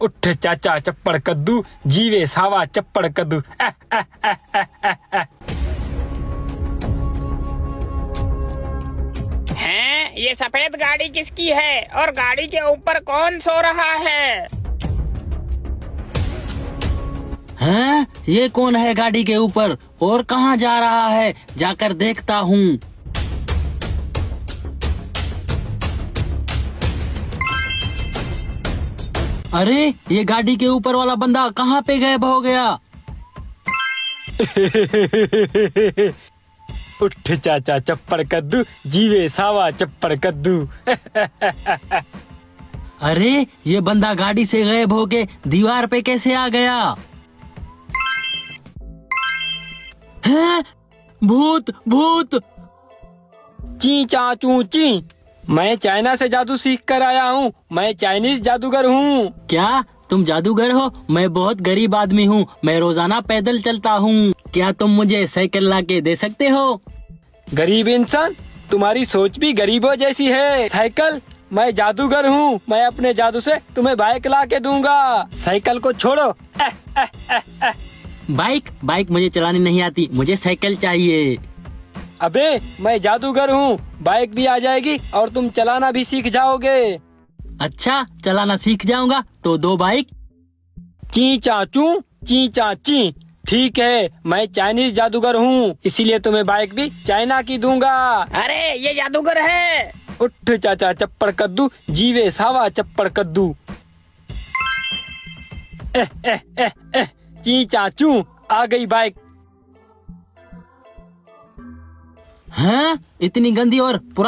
उठ चाचा चप्पड़ कद्दू, जीवे सावा चप्पड़ कद्दू। हैं, ये सफेद गाड़ी किसकी है और गाड़ी के ऊपर कौन सो रहा है? हैं? ये कौन है गाड़ी के ऊपर और कहाँ जा रहा है? जाकर देखता हूँ। अरे ये गाड़ी के ऊपर वाला बंदा कहाँ पे गायब हो गया? उठ चाचा चप्पड़ कद्दू, जीवे सावा चप्पड़ कद्दू। अरे ये बंदा गाड़ी से गायब होके दीवार पे कैसे आ गया? हैं? भूत भूत! ची चाचू ची, मैं चाइना से जादू सीख कर आया हूँ। मैं चाइनीज जादूगर हूँ। क्या तुम जादूगर हो? मैं बहुत गरीब आदमी हूँ, मैं रोजाना पैदल चलता हूँ। क्या तुम मुझे साइकिल ला के दे सकते हो? गरीब इंसान, तुम्हारी सोच भी गरीबों जैसी है। साइकिल? मैं जादूगर हूँ, मैं अपने जादू से तुम्हें बाइक ला के दूंगा। साइकिल को छोड़ो। बाइक मुझे चलानी नहीं आती, मुझे साइकिल चाहिए। अबे मैं जादूगर हूँ, बाइक भी आ जाएगी और तुम चलाना भी सीख जाओगे। अच्छा, चलाना सीख जाऊंगा तो दो बाइक। ची चाचू ची चाची, ठीक है, मैं चाइनीज जादूगर हूँ, इसीलिए तुम्हें बाइक भी चाइना की दूंगा। अरे ये जादूगर है। उठ चाचा चप्पड़ कद्दू, जीवे सावा चप्पड़ कद्दू। ची चाचू, आ गई बाइक। हैं? इतनी गंदी और पुरानी